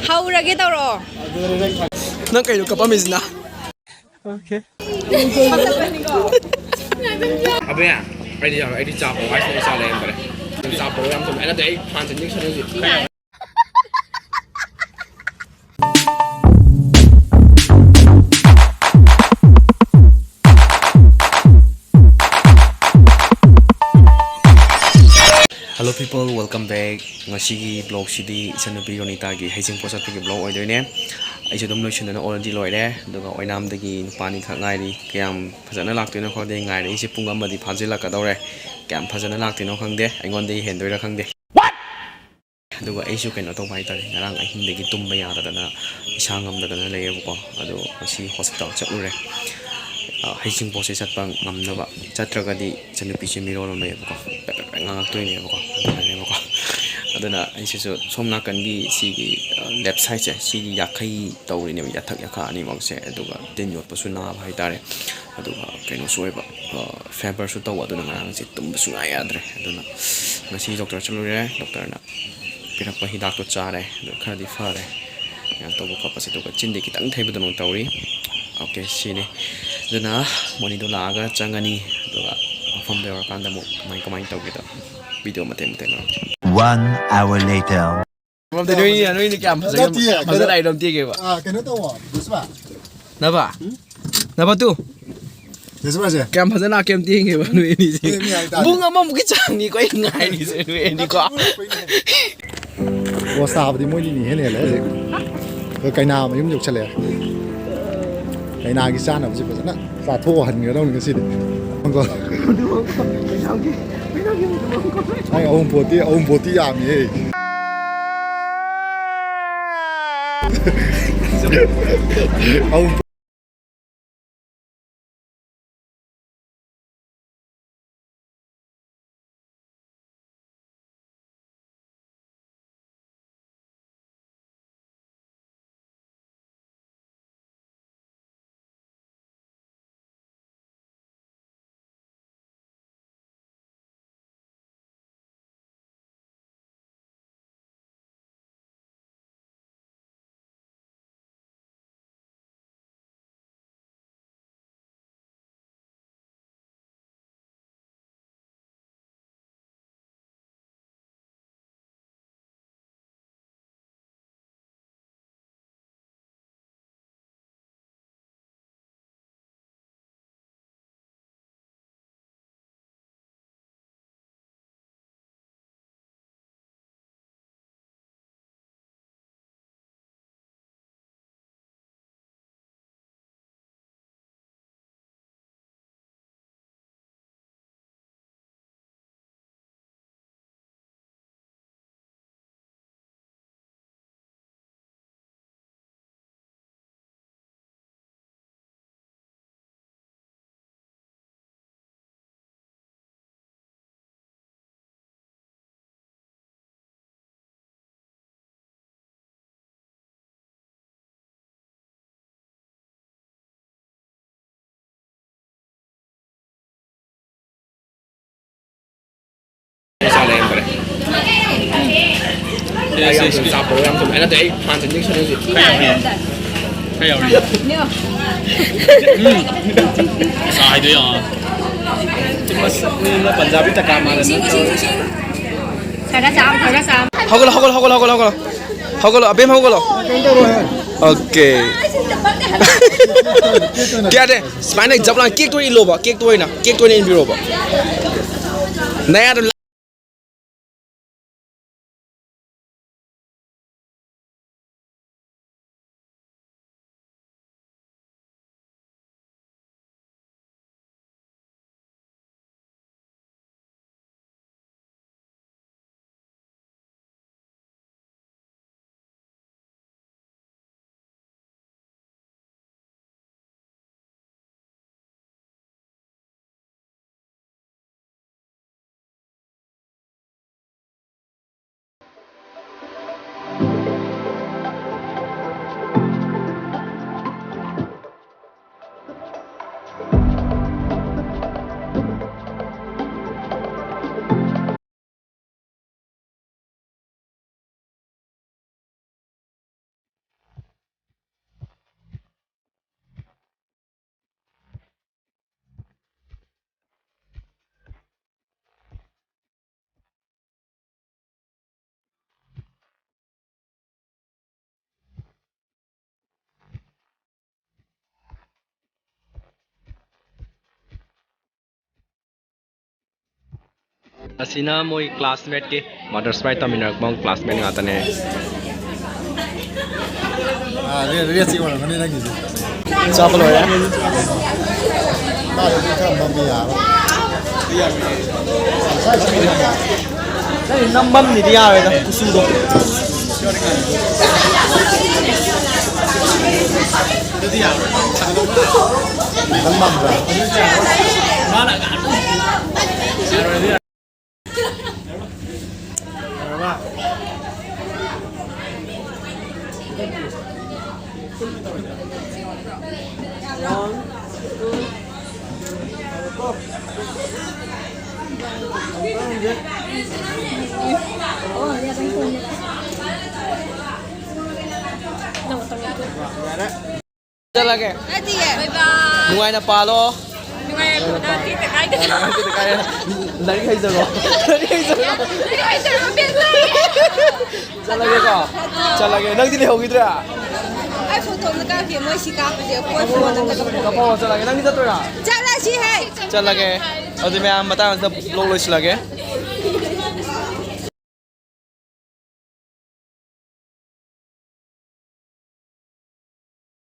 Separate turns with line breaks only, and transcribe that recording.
Haurage tawro.
Nang kayo kapamisna. Okay.
Abi ya, ini capo, ay sa isa lang pare. Yung capo yung tum, ano day, pansin din sa nyo.
Hello people, welcome back. Ngasi vlog sidi isanupi Ronita gi haising posat gi vlog oidoine. Aisu dom loisundana already loire. Duga oinam dagi nupani khak ngairi kyam phajana laktoino khode ngairi isi pung amadi phajila kadore. Kyam phajana laktoino khangde aingonde hendoira khangde. Duga aisu kaino to bai tare ngarang ahin dagi tumba yadadana isangam dadana leyebo ado ngasi hospital chatlure. Haising pose satpang ngamnaba chatragadi sanupi se mirolo leyebo ngangaktoine ko adana ko adana aisisu somna kangi sigi left side se sigi yakai tawrine yathak yakha ani mangse aduga tin yot pasu na bhai tare aduga kaino soiba fever su taw aduna ngang se tum su ayadre aduna ngasi doctor chalure doctor na pirak pa hidak to chare do khadi fare ya to ko pa se to chinde kitang thaibu don tawri okay sini aduna moni do laga changani aduga from there kanda mo kamay tawg ito video mate
1 hour later.
Mom de ni ano ni kam sa masa dai dom tie ke ba
kena tahu bisma
na ba tu
bisma je
kam phasa na kem tie ke ba nu ni si bunga mom ki chang ni ko ngai ni se nu ni ko
wo sa di mo ni he le ko kai na ma yum juk chale kai na gi sa na ji pa na sa tho han ngi lo ni si de ko ai ông bố tí à mày ông
Isa lang pare. Ay yung capo yung tum, ano day, pansin din sa nyo. Kaya rin. Sa ito yun. Mas nila Punjabi ta kama na.
Saga sam.
hogolo abem hogolo okay क्या दे स्पाइनक जबला cake तो लो बा cake तो इन बिरो बा नया ꯑꯁꯤꯅ ꯃꯣꯏ ꯀ꯭ꯂꯥꯁꯃꯦꯠꯀꯤ mother ꯁ꯭ꯄ꯭ꯔꯥꯏꯠ ꯇꯝꯃꯤꯟꯅꯔꯛꯄ classmate ꯉꯥꯛꯇꯅꯦ
ꯔꯦꯠ ꯁꯤ ꯑꯣꯏꯔꯝꯒꯅꯤ ꯅꯪꯒꯤꯁꯦ
ꯆꯥꯕ ꯂꯣꯏꯔꯦ
ꯃꯥꯗꯤ ꯈꯔ ꯃꯝꯕ ꯌꯥꯕ
ꯅꯪ ꯅꯝꯕꯝꯅꯤꯗꯤ ꯌꯥꯔꯣꯏꯗ ꯀꯨꯆꯨꯗꯣ
ꯈꯤꯇꯪ ꯃꯝꯕ꯭ꯔꯥ
ꯆꯠꯂꯒꯦ ꯅꯨꯡꯉꯥꯏꯅ ꯄꯥꯜꯂꯣ ꯂꯥꯏꯔꯤꯛ ꯍꯩꯖꯔꯣ ꯆꯠꯂꯒꯦꯀꯣ ꯆꯠꯂꯒꯦ ꯅꯪꯗꯤ ꯂꯩꯍꯧꯈꯤꯗ꯭ꯔꯥ ꯀꯞꯄꯣ ꯆꯠꯂꯒꯦ ꯅꯪꯗꯤ ꯆꯠꯇꯣꯏꯔꯥ
ꯆꯠꯂꯁꯤ ꯍꯦ
ꯆꯠꯂꯒꯦ ꯑꯗꯨꯗꯤ ꯃꯌꯥꯝ ꯃꯇꯥꯡ ꯑꯁꯤꯗ ꯕ꯭ꯂꯣꯛ ꯂꯣꯏꯁꯤꯜꯂꯒꯦ